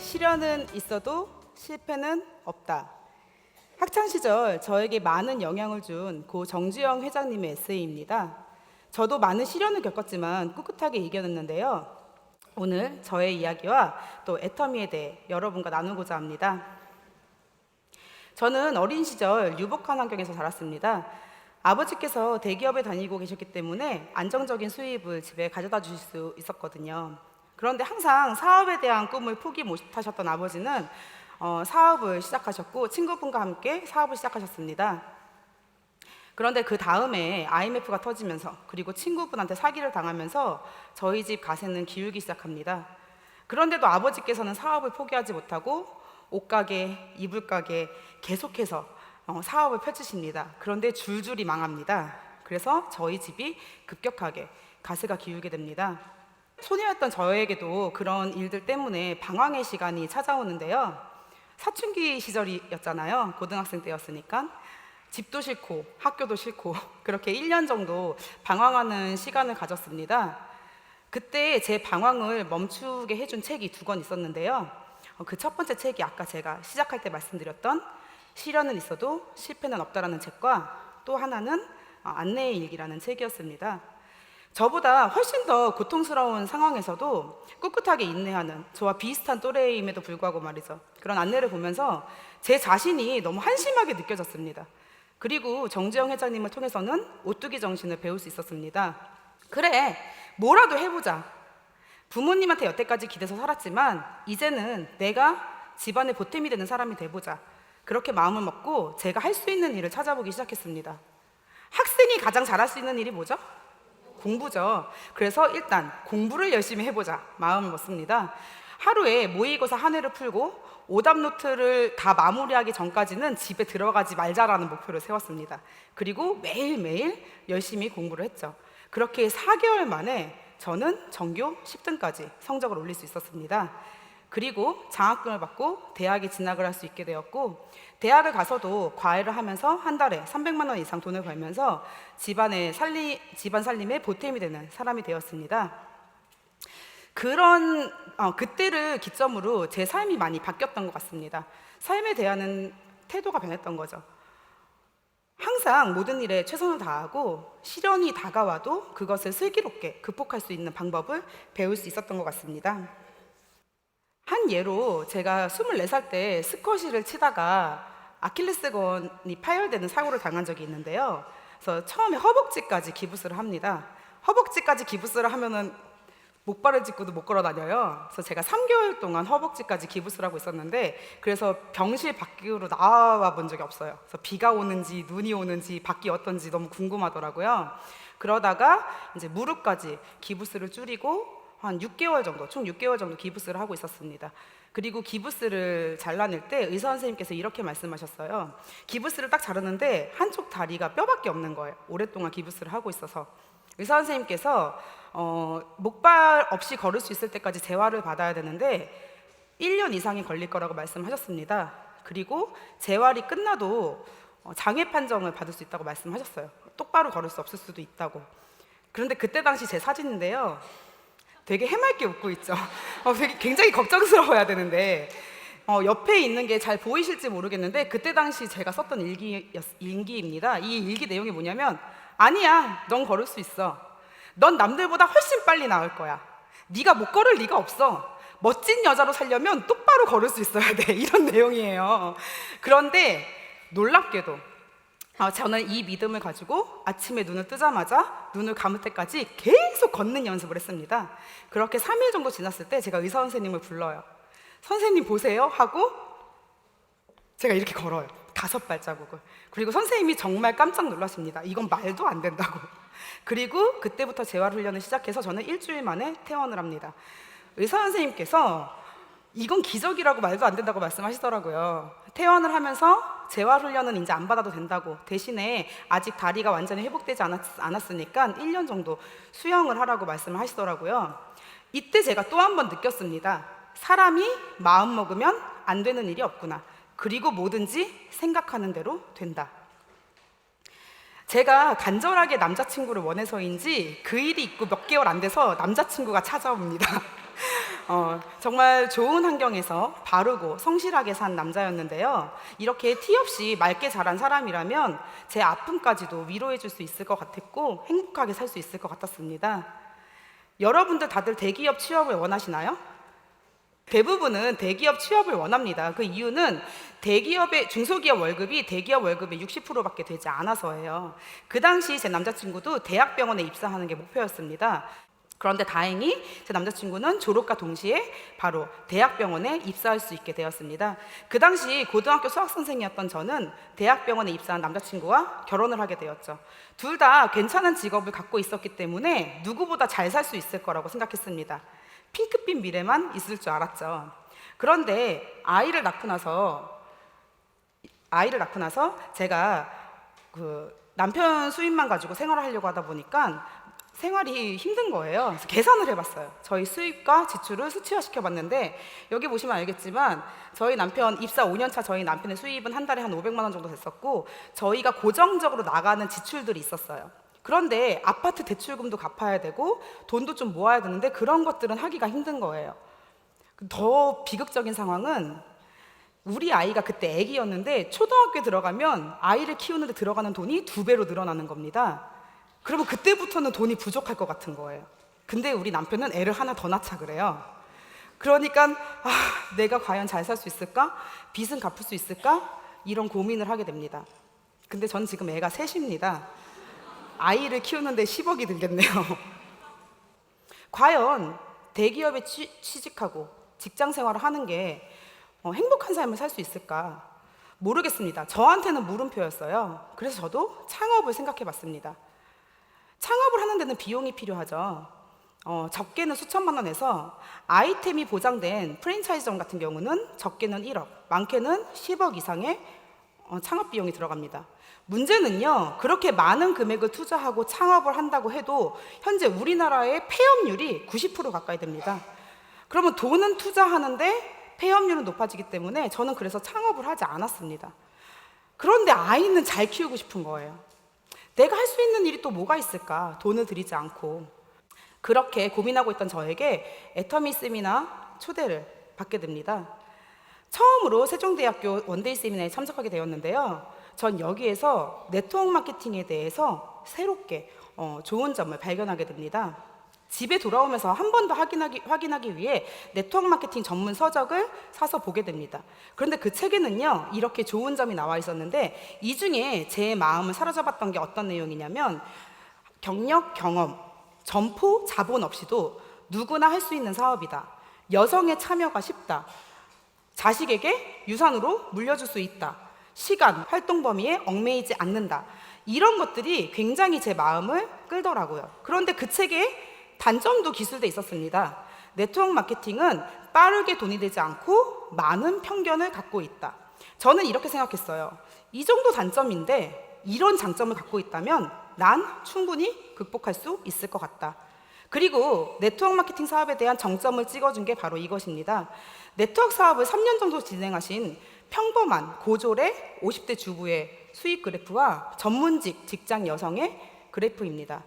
시련은 있어도 실패는 없다. 학창시절 저에게 많은 영향을 준 고 정주영 회장님의 에세이입니다. 저도 많은 시련을 겪었지만 꿋꿋하게 이겨냈는데요. 오늘 저의 이야기와 또 애터미에 대해 여러분과 나누고자 합니다. 저는 어린 시절 유복한 환경에서 자랐습니다. 아버지께서 대기업에 다니고 계셨기 때문에 안정적인 수입을 집에 가져다 주실 수 있었거든요. 그런데 항상 사업에 대한 꿈을 포기 못하셨던 아버지는 사업을 시작하셨고 친구분과 함께 사업을 시작하셨습니다. 그런데 그 다음에 IMF가 터지면서 그리고 친구분한테 사기를 당하면서 저희 집 가세는 기울기 시작합니다. 그런데도 아버지께서는 사업을 포기하지 못하고 옷가게, 이불가게 계속해서 사업을 펼치십니다. 그런데 줄줄이 망합니다. 그래서 저희 집이 급격하게 가세가 기울게 됩니다. 소녀였던 저에게도 그런 일들 때문에 방황의 시간이 찾아오는데요. 사춘기 시절이었잖아요. 고등학생 때였으니까. 집도 싫고 학교도 싫고 그렇게 1년 정도 방황하는 시간을 가졌습니다. 그때 제 방황을 멈추게 해준 책이 2권 있었는데요. 그 첫 번째 책이 아까 제가 시작할 때 말씀드렸던 시련은 있어도 실패는 없다라는 책과 또 하나는 안내의 일기라는 책이었습니다. 저보다 훨씬 더 고통스러운 상황에서도 꿋꿋하게 인내하는 저와 비슷한 또래임에도 불구하고 말이죠. 그런 안내를 보면서 제 자신이 너무 한심하게 느껴졌습니다. 그리고 정주영 회장님을 통해서는 오뚜기 정신을 배울 수 있었습니다. 그래, 뭐라도 해보자. 부모님한테 여태까지 기대서 살았지만 이제는 내가 집안의 보탬이 되는 사람이 돼보자. 그렇게 마음을 먹고 제가 할 수 있는 일을 찾아보기 시작했습니다. 학생이 가장 잘할 수 있는 일이 뭐죠? 공부죠. 그래서 일단 공부를 열심히 해보자 마음을 먹습니다. 하루에 모의고사 한 회를 풀고 오답 노트를 다 마무리하기 전까지는 집에 들어가지 말자라는 목표를 세웠습니다. 그리고 매일매일 열심히 공부를 했죠. 그렇게 4개월 만에 저는 전교 10등까지 성적을 올릴 수 있었습니다. 그리고 장학금을 받고 대학에 진학을 할 수 있게 되었고, 대학을 가서도 과외를 하면서 한 달에 300만 원 이상 돈을 벌면서 집안 살림에 보탬이 되는 사람이 되었습니다. 그때를 기점으로 제 삶이 많이 바뀌었던 것 같습니다. 삶에 대한 태도가 변했던 거죠. 항상 모든 일에 최선을 다하고 시련이 다가와도 그것을 슬기롭게 극복할 수 있는 방법을 배울 수 있었던 것 같습니다. 한 예로 제가 24살 때 스쿼시를 치다가 아킬레스건이 파열되는 사고를 당한 적이 있는데요. 그래서 처음에 허벅지까지 기부스를 합니다. 허벅지까지 기부스를 하면은 목발을 짚고도 못 걸어 다녀요. 그래서 제가 3개월 동안 허벅지까지 기부스를 하고 있었는데, 그래서 병실 밖으로 나와 본 적이 없어요. 그래서 비가 오는지 눈이 오는지 밖이 어떤지 너무 궁금하더라고요. 그러다가 이제 무릎까지 기부스를 줄이고 한 6개월 정도, 총 6개월 정도 기부스를 하고 있었습니다. 그리고 기부스를 잘라낼 때 의사 선생님께서 이렇게 말씀하셨어요. 기부스를 딱 자르는데 한쪽 다리가 뼈밖에 없는 거예요. 오랫동안 기부스를 하고 있어서. 의사 선생님께서 목발 없이 걸을 수 있을 때까지 재활을 받아야 되는데 1년 이상이 걸릴 거라고 말씀하셨습니다. 그리고 재활이 끝나도 장애 판정을 받을 수 있다고 말씀하셨어요. 똑바로 걸을 수 없을 수도 있다고. 그런데 그때 당시 제 사진인데요. 되게 해맑게 웃고 있죠. 되게 굉장히 걱정스러워야 되는데 옆에 있는 게 잘 보이실지 모르겠는데 그때 당시 제가 썼던 일기입니다. 이 일기 내용이 뭐냐면, 아니야, 넌 걸을 수 있어. 넌 남들보다 훨씬 빨리 나을 거야. 네가 못 걸을 리가 없어. 멋진 여자로 살려면 똑바로 걸을 수 있어야 돼. 이런 내용이에요. 그런데 놀랍게도 저는 이 믿음을 가지고 아침에 눈을 뜨자마자 눈을 감을 때까지 계속 걷는 연습을 했습니다. 그렇게 3일 정도 지났을 때 제가 의사 선생님을 불러요. 선생님 보세요 하고 제가 이렇게 걸어요. 5발자국을. 그리고 선생님이 정말 깜짝 놀라십니다. 이건 말도 안 된다고. 그리고 그때부터 재활 훈련을 시작해서 저는 일주일 만에 퇴원을 합니다. 의사 선생님께서 이건 기적이라고 말도 안 된다고 말씀하시더라고요. 퇴원을 하면서 재활 훈련은 이제 안 받아도 된다고, 대신에 아직 다리가 완전히 회복되지 않았으니까 1년 정도 수영을 하라고 말씀을 하시더라고요. 이때 제가 또 한 번 느꼈습니다. 사람이 마음 먹으면 안 되는 일이 없구나. 그리고 뭐든지 생각하는 대로 된다. 제가 간절하게 남자친구를 원해서인지 그 일이 있고 몇 개월 안 돼서 남자친구가 찾아옵니다. 정말 좋은 환경에서 바르고 성실하게 산 남자였는데요. 이렇게 티 없이 맑게 자란 사람이라면 제 아픔까지도 위로해 줄 수 있을 것 같았고 행복하게 살 수 있을 것 같았습니다. 여러분들 다들 대기업 취업을 원하시나요? 대부분은 대기업 취업을 원합니다. 그 이유는 대기업의 중소기업 월급이 대기업 월급의 60%밖에 되지 않아서예요. 그 당시 제 남자친구도 대학병원에 입사하는 게 목표였습니다. 그런데 다행히 제 남자친구는 졸업과 동시에 바로 대학병원에 입사할 수 있게 되었습니다. 그 당시 고등학교 수학선생이었던 저는 대학병원에 입사한 남자친구와 결혼을 하게 되었죠. 둘 다 괜찮은 직업을 갖고 있었기 때문에 누구보다 잘 살 수 있을 거라고 생각했습니다. 핑크빛 미래만 있을 줄 알았죠. 그런데 아이를 낳고 나서 제가 그 남편 수입만 가지고 생활을 하려고 하다 보니까 생활이 힘든 거예요. 그래서 계산을 해봤어요. 저희 수입과 지출을 수치화시켜 봤는데 여기 보시면 알겠지만 저희 남편 입사 5년 차 저희 남편의 수입은 한 달에 한 500만 원 정도 됐었고 저희가 고정적으로 나가는 지출들이 있었어요. 그런데 아파트 대출금도 갚아야 되고 돈도 좀 모아야 되는데 그런 것들은 하기가 힘든 거예요. 더 비극적인 상황은 우리 아이가 그때 아기였는데 초등학교에 들어가면 아이를 키우는데 들어가는 돈이 2배로 늘어나는 겁니다. 그러면 그때부터는 돈이 부족할 것 같은 거예요. 근데 우리 남편은 애를 하나 더 낳자 그래요. 그러니까 내가 과연 잘 살 수 있을까? 빚은 갚을 수 있을까? 이런 고민을 하게 됩니다. 근데 전 지금 애가 셋입니다. 아이를 키우는데 10억이 들겠네요. 과연 대기업에 취직하고 직장 생활을 하는 게 행복한 삶을 살 수 있을까? 모르겠습니다. 저한테는 물음표였어요. 그래서 저도 창업을 생각해 봤습니다. 창업을 하는 데는 비용이 필요하죠. 적게는 수천만 원에서 아이템이 보장된 프랜차이즈점 같은 경우는 적게는 1억, 많게는 10억 이상의 창업 비용이 들어갑니다. 문제는요, 그렇게 많은 금액을 투자하고 창업을 한다고 해도 현재 우리나라의 폐업률이 90% 가까이 됩니다. 그러면 돈은 투자하는데 폐업률은 높아지기 때문에 저는 그래서 창업을 하지 않았습니다. 그런데 아이는 잘 키우고 싶은 거예요. 내가 할 수 있는 일이 또 뭐가 있을까? 돈을 들이지 않고. 그렇게 고민하고 있던 저에게 애터미 세미나 초대를 받게 됩니다. 처음으로 세종대학교 원데이 세미나에 참석하게 되었는데요. 전 여기에서 네트워크 마케팅에 대해서 새롭게 좋은 점을 발견하게 됩니다. 집에 돌아오면서 한 번 더 확인하기 위해 네트워크 마케팅 전문 서적을 사서 보게 됩니다. 그런데 그 책에는요, 이렇게 좋은 점이 나와 있었는데 이 중에 제 마음을 사로잡았던 게 어떤 내용이냐면 경력, 경험, 점포, 자본 없이도 누구나 할 수 있는 사업이다. 여성의 참여가 쉽다. 자식에게 유산으로 물려줄 수 있다. 시간, 활동 범위에 얽매이지 않는다. 이런 것들이 굉장히 제 마음을 끌더라고요. 그런데 그 책에 단점도 기술돼 있었습니다. 네트워크 마케팅은 빠르게 돈이 되지 않고 많은 편견을 갖고 있다. 저는 이렇게 생각했어요. 이 정도 단점인데 이런 장점을 갖고 있다면 난 충분히 극복할 수 있을 것 같다. 그리고 네트워크 마케팅 사업에 대한 정점을 찍어준 게 바로 이것입니다. 네트워크 사업을 3년 정도 진행하신 평범한 고졸의 50대 주부의 수익 그래프와 전문직 직장 여성의 그래프입니다.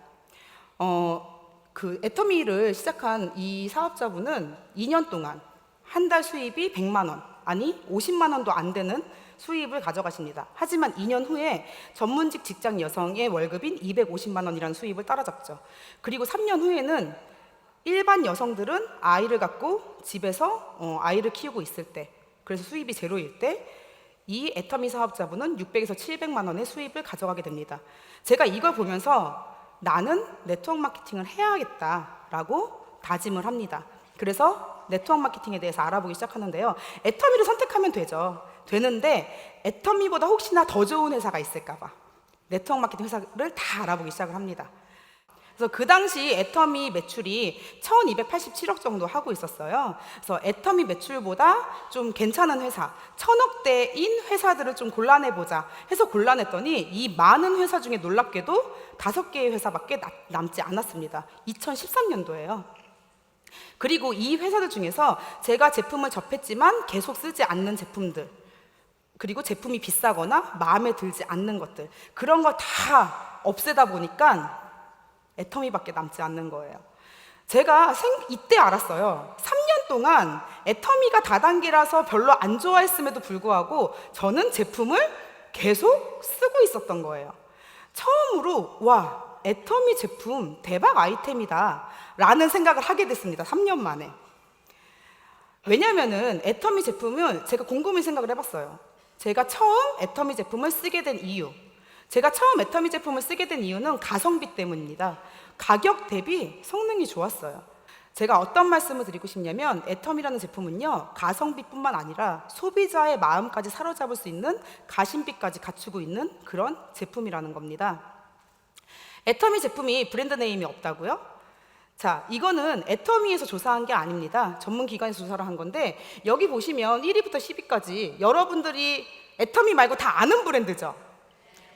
그 애터미를 시작한 이 사업자분은 2년 동안 한 달 수입이 100만 원, 아니 50만 원도 안 되는 수입을 가져가십니다. 하지만 2년 후에 전문직 직장 여성의 월급인 250만 원이라는 수입을 따라잡죠. 그리고 3년 후에는 일반 여성들은 아이를 갖고 집에서 아이를 키우고 있을 때, 그래서 수입이 제로일 때 이 애터미 사업자분은 600에서 700만 원의 수입을 가져가게 됩니다. 제가 이걸 보면서 나는 네트워크 마케팅을 해야겠다라고 다짐을 합니다. 그래서 네트워크 마케팅에 대해서 알아보기 시작하는데요. 애터미를 선택하면 되는데 애터미보다 혹시나 더 좋은 회사가 있을까 봐 네트워크 마케팅 회사를 다 알아보기 시작을 합니다. 그래서 그 당시 애터미 매출이 1287억 정도 하고 있었어요. 그래서 애터미 매출보다 좀 괜찮은 회사, 1000억대인 회사들을 좀 골라내보자 해서 골라냈더니 이 많은 회사 중에 놀랍게도 5개의 회사밖에 남지 않았습니다. 2013년도예요. 그리고 이 회사들 중에서 제가 제품을 접했지만 계속 쓰지 않는 제품들, 그리고 제품이 비싸거나 마음에 들지 않는 것들, 그런 걸 다 없애다 보니까 애터미밖에 남지 않는 거예요. 제가 이때 알았어요. 3년 동안 애터미가 다단계라서 별로 안 좋아했음에도 불구하고 저는 제품을 계속 쓰고 있었던 거예요. 처음으로 와, 애터미 제품 대박 아이템이다 라는 생각을 하게 됐습니다. 3년 만에. 왜냐면은 애터미 제품은 제가 곰곰이 생각을 해봤어요. 제가 처음 애터미 제품을 쓰게 된 이유, 제가 처음 애터미 제품을 쓰게 된 이유는 가성비 때문입니다. 가격 대비 성능이 좋았어요. 제가 어떤 말씀을 드리고 싶냐면 애터미라는 제품은요, 가성비뿐만 아니라 소비자의 마음까지 사로잡을 수 있는 가심비까지 갖추고 있는 그런 제품이라는 겁니다. 애터미 제품이 브랜드 네임이 없다고요? 자, 이거는 애터미에서 조사한 게 아닙니다. 전문 기관에서 조사를 한 건데, 여기 보시면 1위부터 10위까지 여러분들이 애터미 말고 다 아는 브랜드죠.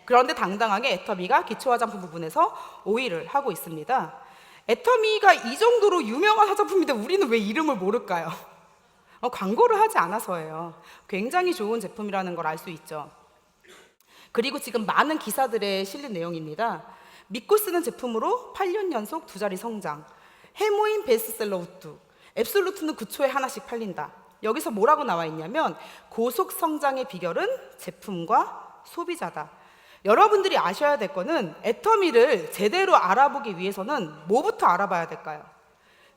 그런데 당당하게 애터미가 기초 화장품 부분에서 5위를 하고 있습니다. 애터미가 이 정도로 유명한 화장품인데 우리는 왜 이름을 모를까요? 광고를 하지 않아서예요. 굉장히 좋은 제품이라는 걸 알 수 있죠. 그리고 지금 많은 기사들에 실린 내용입니다. 믿고 쓰는 제품으로 8년 연속 2자리 성장, 해모인 베스트셀러 우뚝, 앱솔루트는 9초에 하나씩 팔린다. 여기서 뭐라고 나와 있냐면 고속 성장의 비결은 제품과 소비자다. 여러분들이 아셔야 될 거는 애터미를 제대로 알아보기 위해서는 뭐부터 알아봐야 될까요?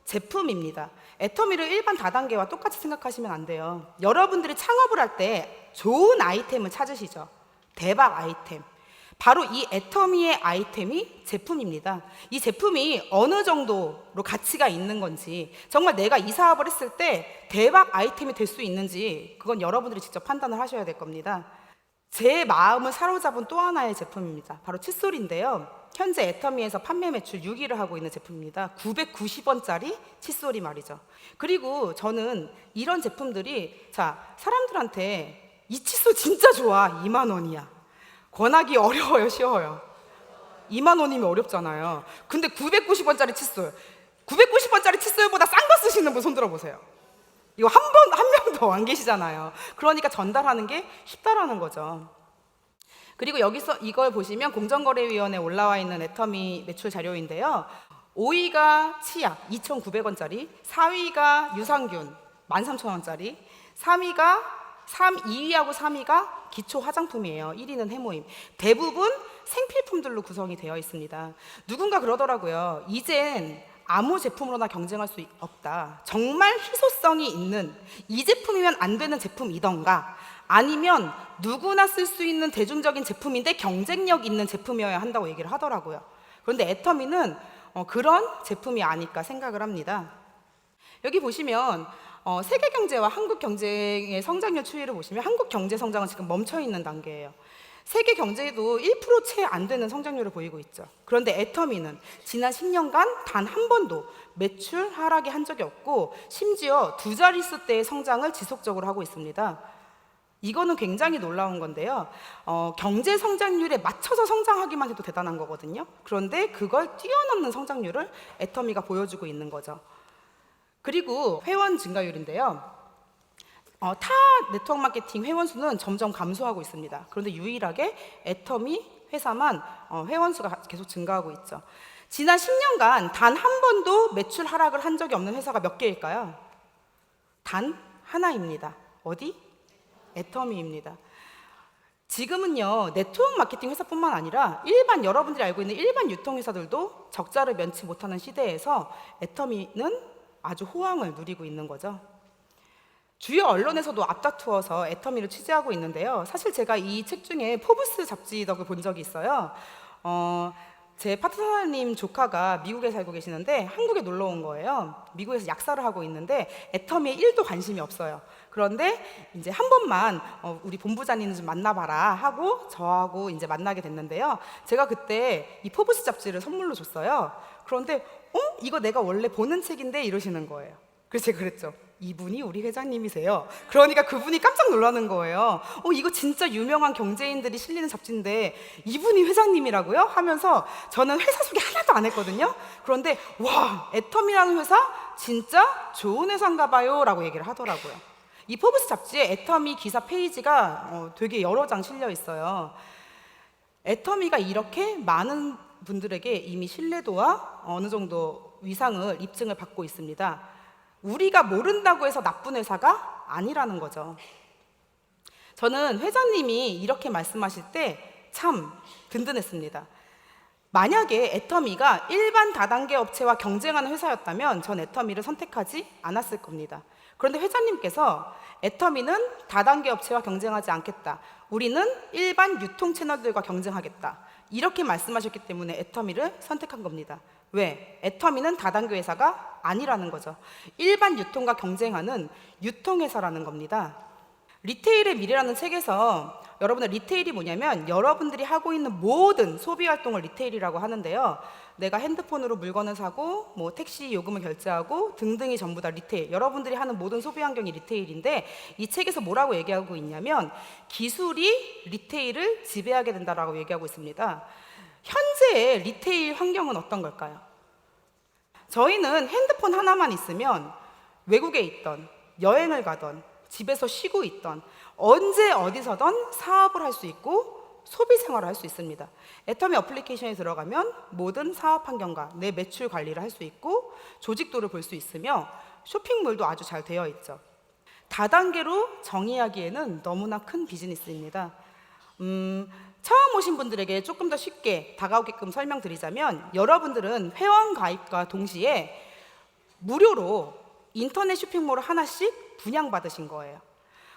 제품입니다. 애터미를 일반 다단계와 똑같이 생각하시면 안 돼요. 여러분들이 창업을 할 때 좋은 아이템을 찾으시죠. 대박 아이템. 바로 이 애터미의 아이템이 제품입니다. 이 제품이 어느 정도로 가치가 있는 건지, 정말 내가 이 사업을 했을 때 대박 아이템이 될 수 있는지, 그건 여러분들이 직접 판단을 하셔야 될 겁니다. 제 마음을 사로잡은 또 하나의 제품입니다. 바로 칫솔인데요. 현재 애터미에서 판매 매출 6위를 하고 있는 제품입니다. 990원짜리 칫솔이 말이죠. 그리고 저는 이런 제품들이, 자, 사람들한테 이 칫솔 진짜 좋아, 2만 원이야. 권하기 어려워요, 쉬워요? 2만 원이면 어렵잖아요. 근데 990원짜리 칫솔, 990원짜리 칫솔보다 싼 거 쓰시는 분 손 들어보세요. 이거 한 명 더 안 계시잖아요. 그러니까 전달하는 게 쉽다라는 거죠. 그리고 여기서 이걸 보시면 공정거래위원회에 올라와 있는 애터미 매출 자료인데요. 5위가 치약 2,900원짜리, 4위가 유산균 13,000원짜리, 2위하고 3위가 기초 화장품이에요. 1위는 해모임. 대부분 생필품들로 구성이 되어 있습니다. 누군가 그러더라고요. 이젠 아무 제품으로나 경쟁할 수 없다. 정말 희소성이 있는 이 제품이면 안 되는 제품이던가, 아니면 누구나 쓸 수 있는 대중적인 제품인데 경쟁력 있는 제품이어야 한다고 얘기를 하더라고요. 그런데 애터미는 그런 제품이 아닐까 생각을 합니다. 여기 보시면 세계 경제와 한국 경제의 성장률 추이를 보시면 한국 경제 성장은 지금 멈춰 있는 단계예요. 세계 경제도 1% 채 안 되는 성장률을 보이고 있죠. 그런데 애터미는 지난 10년간 단 한 번도 매출 하락이 한 적이 없고, 심지어 2자릿수대의 성장을 지속적으로 하고 있습니다. 이거는 굉장히 놀라운 건데요. 경제 성장률에 맞춰서 성장하기만 해도 대단한 거거든요. 그런데 그걸 뛰어넘는 성장률을 애터미가 보여주고 있는 거죠. 그리고 회원 증가율인데요. 타 네트워크 마케팅 회원 수는 점점 감소하고 있습니다. 그런데 유일하게 애터미 회사만 회원 수가 계속 증가하고 있죠. 지난 10년간 단 한 번도 매출 하락을 한 적이 없는 회사가 몇 개일까요? 단 하나입니다. 어디? 애터미입니다. 지금은요, 네트워크 마케팅 회사뿐만 아니라 일반, 여러분들이 알고 있는 일반 유통회사들도 적자를 면치 못하는 시대에서 애터미는 아주 호황을 누리고 있는 거죠. 주요 언론에서도 앞다투어서 애터미를 취재하고 있는데요. 사실 제가 이 책 중에 포브스 잡지 덕을 본 적이 있어요. 제 파트너님 조카가 미국에 살고 계시는데 한국에 놀러 온 거예요. 미국에서 약사를 하고 있는데 애터미에 1도 관심이 없어요. 그런데 이제 한 번만 우리 본부장님 좀 만나봐라 하고 저하고 이제 만나게 됐는데요. 제가 그때 이 포브스 잡지를 선물로 줬어요. 그런데 이거 내가 원래 보는 책인데 이러시는 거예요. 그래서 제가 그랬죠. 이분이 우리 회장님이세요. 그러니까 그분이 깜짝 놀라는 거예요. 이거 진짜 유명한 경제인들이 실리는 잡지인데 이분이 회장님이라고요? 하면서 저는 회사 소개 하나도 안 했거든요. 그런데 와, 애터미라는 회사 진짜 좋은 회사인가 봐요 라고 얘기를 하더라고요. 이 포브스 잡지에 애터미 기사 페이지가 되게 여러 장 실려 있어요. 애터미가 이렇게 많은 분들에게 이미 신뢰도와 어느 정도 위상을 입증을 받고 있습니다. 우리가 모른다고 해서 나쁜 회사가 아니라는 거죠. 저는 회장님이 이렇게 말씀하실 때 참 든든했습니다. 만약에 애터미가 일반 다단계 업체와 경쟁하는 회사였다면 전 애터미를 선택하지 않았을 겁니다. 그런데 회장님께서 애터미는 다단계 업체와 경쟁하지 않겠다. 우리는 일반 유통 채널들과 경쟁하겠다. 이렇게 말씀하셨기 때문에 애터미를 선택한 겁니다. 왜? 애터미는 다단계 회사가 아니라는 거죠. 일반 유통과 경쟁하는 유통회사라는 겁니다. 리테일의 미래라는 책에서 여러분의 리테일이 뭐냐면 여러분들이 하고 있는 모든 소비 활동을 리테일이라고 하는데요. 내가 핸드폰으로 물건을 사고 뭐 택시 요금을 결제하고 등등이 전부 다 리테일. 여러분들이 하는 모든 소비 환경이 리테일인데 이 책에서 뭐라고 얘기하고 있냐면 기술이 리테일을 지배하게 된다라고 얘기하고 있습니다. 현재의 리테일 환경은 어떤 걸까요? 저희는 핸드폰 하나만 있으면 외국에 있던 여행을 가던 집에서 쉬고 있던 언제 어디서든 사업을 할 수 있고 소비 생활을 할 수 있습니다. 애터미 어플리케이션에 들어가면 모든 사업 환경과 내 매출 관리를 할 수 있고 조직도를 볼 수 있으며 쇼핑몰도 아주 잘 되어 있죠. 다단계로 정의하기에는 너무나 큰 비즈니스입니다. 처음 오신 분들에게 조금 더 쉽게 다가오게끔 설명드리자면 여러분들은 회원 가입과 동시에 무료로 인터넷 쇼핑몰을 하나씩 분양받으신 거예요.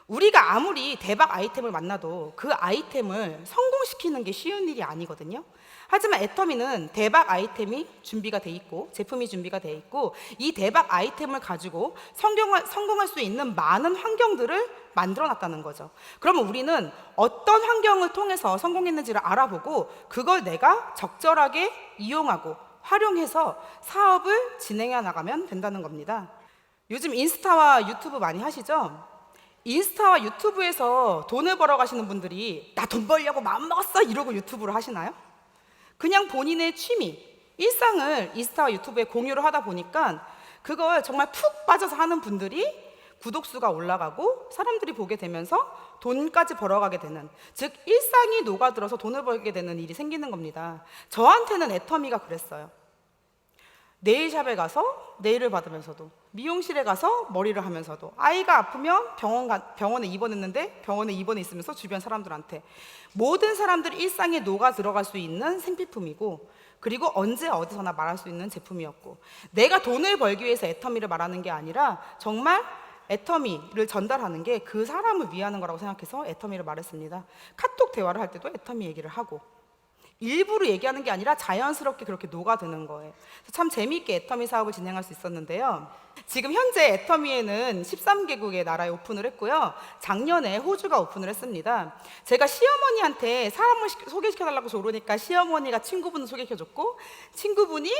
우리가 아무리 대박 아이템을 만나도 그 아이템을 성공시키는 게 쉬운 일이 아니거든요. 하지만 애터미는 대박 아이템이 준비가 돼 있고 제품이 준비가 돼 있고 이 대박 아이템을 가지고 성공할 수 있는 많은 환경들을 만들어 놨다는 거죠. 그러면 우리는 어떤 환경을 통해서 성공했는지를 알아보고 그걸 내가 적절하게 이용하고 활용해서 사업을 진행해 나가면 된다는 겁니다. 요즘 인스타와 유튜브 많이 하시죠? 인스타와 유튜브에서 돈을 벌어 가시는 분들이 나 돈 벌려고 마음먹었어 이러고 유튜브를 하시나요? 그냥 본인의 취미, 일상을 인스타와 유튜브에 공유를 하다 보니까 그걸 정말 푹 빠져서 하는 분들이 구독수가 올라가고 사람들이 보게 되면서 돈까지 벌어가게 되는, 즉 일상이 녹아들어서 돈을 벌게 되는 일이 생기는 겁니다. 저한테는 애터미가 그랬어요. 네일샵에 가서 네일을 받으면서도 미용실에 가서 머리를 하면서도 아이가 아프면 병원에 입원했는데 병원에 입원해 있으면서 주변 사람들한테 모든 사람들이 일상에 녹아 들어갈 수 있는 생필품이고 그리고 언제 어디서나 말할 수 있는 제품이었고 내가 돈을 벌기 위해서 애터미를 말하는 게 아니라 정말 애터미를 전달하는 게 그 사람을 위하는 거라고 생각해서 애터미를 말했습니다. 카톡 대화를 할 때도 애터미 얘기를 하고 일부러 얘기하는 게 아니라 자연스럽게 그렇게 녹아드는 거예요. 참 재미있게 애터미 사업을 진행할 수 있었는데요. 지금 현재 애터미에는 13개국의 나라에 오픈을 했고요. 작년에 호주가 오픈을 했습니다. 제가 시어머니한테 사람을 소개시켜달라고 조르니까 시어머니가 친구분을 소개시켜줬고 친구분이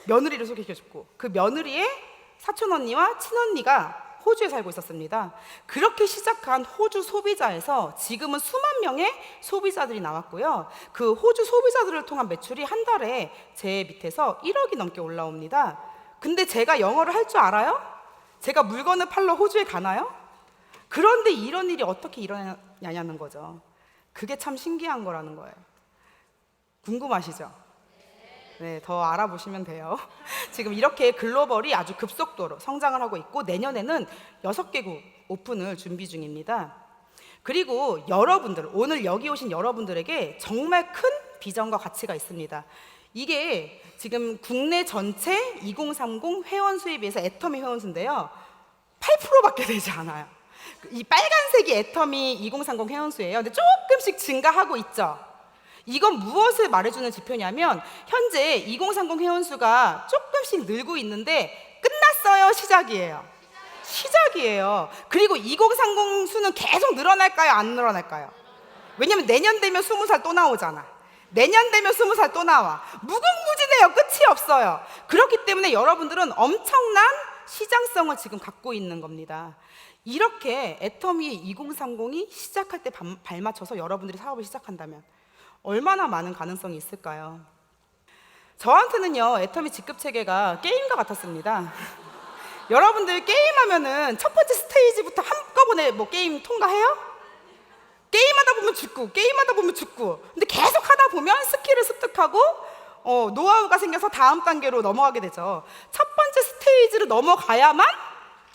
며느리를 소개시켜줬고 그 며느리의 사촌언니와 친언니가 호주에 살고 있었습니다. 그렇게 시작한 호주 소비자에서 지금은 수만 명의 소비자들이 나왔고요. 그 호주 소비자들을 통한 매출이 한 달에 제 밑에서 1억이 넘게 올라옵니다. 근데 제가 영어를 할 줄 알아요? 제가 물건을 팔러 호주에 가나요? 그런데 이런 일이 어떻게 일어나냐는 거죠. 그게 참 신기한 거라는 거예요. 궁금하시죠? 네, 더 알아보시면 돼요. 지금 이렇게 글로벌이 아주 급속도로 성장을 하고 있고 내년에는 6개국 오픈을 준비 중입니다. 그리고 여러분들, 오늘 여기 오신 여러분들에게 정말 큰 비전과 가치가 있습니다. 이게 지금 국내 전체 2030 회원 수에 비해서 애터미 회원 수인데요. 8%밖에 되지 않아요. 이 빨간색이 애터미 2030 회원 수예요. 근데 조금씩 증가하고 있죠. 이건 무엇을 말해주는 지표냐면 현재 2030 회원수가 조금씩 늘고 있는데 끝났어요? 시작이에요. 그리고 2030 수는 계속 늘어날까요? 안 늘어날까요? 왜냐면 내년 되면 20살 또 나오잖아. 내년 되면 20살 또 나와. 무궁무진해요. 끝이 없어요. 그렇기 때문에 여러분들은 엄청난 시장성을 지금 갖고 있는 겁니다. 이렇게 애터미 2030이 시작할 때 발맞춰서 여러분들이 사업을 시작한다면 얼마나 많은 가능성이 있을까요? 저한테는요 애터미 직급체계가 게임과 같았습니다. 여러분들 게임하면은 첫 번째 스테이지부터 한꺼번에 뭐 게임 통과해요? 게임하다 보면 죽고 근데 계속 하다 보면 스킬을 습득하고 노하우가 생겨서 다음 단계로 넘어가게 되죠. 첫 번째 스테이지를 넘어가야만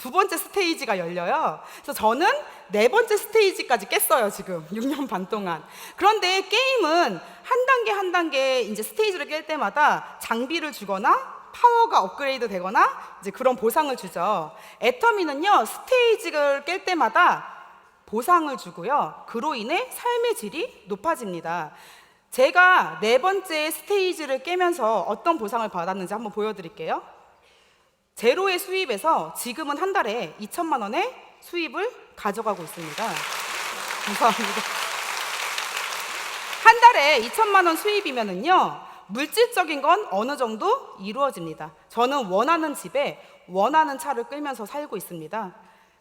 두 번째 스테이지가 열려요. 그래서 저는 네 번째 스테이지까지 깼어요, 지금 6년 반 동안. 그런데 게임은 한 단계 한 단계 이제 스테이지를 깰 때마다 장비를 주거나 파워가 업그레이드 되거나 이제 그런 보상을 주죠. 애터미는요, 스테이지를 깰 때마다 보상을 주고요. 그로 인해 삶의 질이 높아집니다. 제가 네 번째 스테이지를 깨면서 어떤 보상을 받았는지 한번 보여드릴게요. 제로의 수입에서 지금은 한 달에 2천만 원의 수입을 가져가고 있습니다. 감사합니다. 한 달에 2천만 원 수입이면은요, 물질적인 건 어느 정도 이루어집니다. 저는 원하는 집에 원하는 차를 끌면서 살고 있습니다.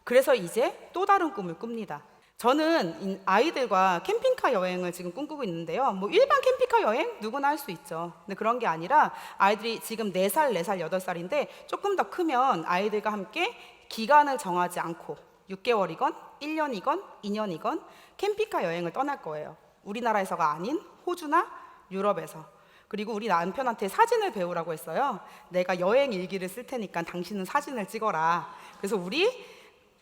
그래서 이제 또 다른 꿈을 꿉니다. 저는 아이들과 캠핑카 여행을 지금 꿈꾸고 있는데요. 뭐 일반 캠핑카 여행 누구나 할 수 있죠. 근데 그런 게 아니라 아이들이 지금 4살, 4살, 8살인데 조금 더 크면 아이들과 함께 기간을 정하지 않고 6개월이건 1년이건 2년이건 캠핑카 여행을 떠날 거예요. 우리나라에서가 아닌 호주나 유럽에서. 그리고 우리 남편한테 사진을 배우라고 했어요. 내가 여행 일기를 쓸 테니까 당신은 사진을 찍어라. 그래서 우리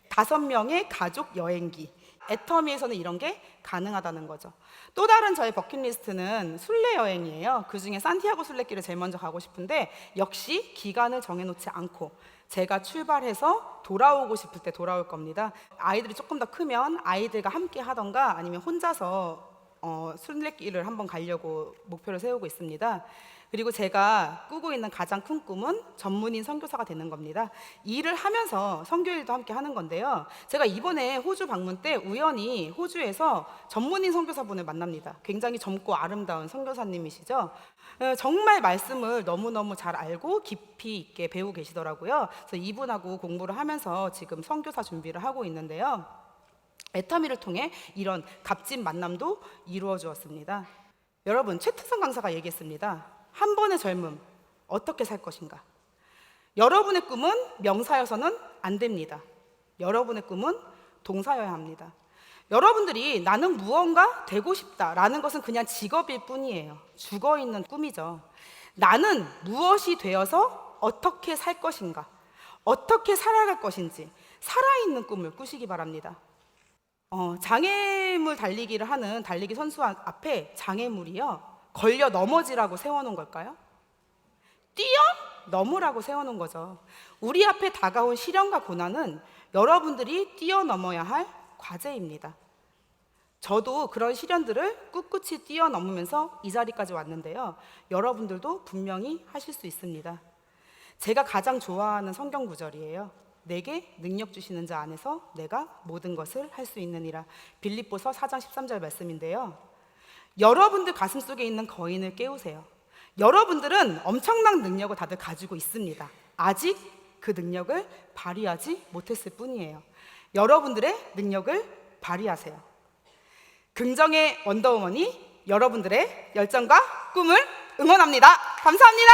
5명의 가족 여행기. 애터미에서는 이런 게 가능하다는 거죠. 또 다른 저의 버킷리스트는 순례 여행이에요. 그중에 산티아고 순례길을 제일 먼저 가고 싶은데 역시 기간을 정해놓지 않고 제가 출발해서 돌아오고 싶을 때 돌아올 겁니다. 아이들이 조금 더 크면 아이들과 함께 하던가 아니면 혼자서 순례길을 한번 가려고 목표를 세우고 있습니다. 그리고 제가 꾸고 있는 가장 큰 꿈은 전문인 선교사가 되는 겁니다. 일을 하면서 선교일도 함께 하는 건데요. 제가 이번에 호주 방문 때 우연히 호주에서 전문인 선교사분을 만납니다. 굉장히 젊고 아름다운 선교사님이시죠. 정말 말씀을 너무너무 잘 알고 깊이 있게 배우고 계시더라고요. 그래서 이분하고 공부를 하면서 지금 선교사 준비를 하고 있는데요. 애터미를 통해 이런 값진 만남도 이루어 주었습니다. 여러분, 최태성 강사가 얘기했습니다. 한 번의 젊음, 어떻게 살 것인가? 여러분의 꿈은 명사여서는 안 됩니다. 여러분의 꿈은 동사여야 합니다. 여러분들이 나는 무언가 되고 싶다라는 것은 그냥 직업일 뿐이에요. 죽어있는 꿈이죠. 나는 무엇이 되어서 어떻게 살 것인가? 어떻게 살아갈 것인지 살아있는 꿈을 꾸시기 바랍니다. 장애물 달리기를 하는 달리기 선수 앞에 장애물이요, 걸려 넘어지라고 세워놓은 걸까요? 뛰어 넘으라고 세워놓은 거죠. 우리 앞에 다가온 시련과 고난은 여러분들이 뛰어넘어야 할 과제입니다. 저도 그런 시련들을 꿋꿋이 뛰어넘으면서 이 자리까지 왔는데요. 여러분들도 분명히 하실 수 있습니다. 제가 가장 좋아하는 성경 구절이에요. 내게 능력 주시는 자 안에서 내가 모든 것을 할 수 있느니라. 빌립보서 4장 13절 말씀인데요. 여러분들 가슴속에 있는 거인을 깨우세요. 여러분들은 엄청난 능력을 다들 가지고 있습니다. 아직 그 능력을 발휘하지 못했을 뿐이에요. 여러분들의 능력을 발휘하세요. 긍정의 원더우먼이 여러분들의 열정과 꿈을 응원합니다. 감사합니다.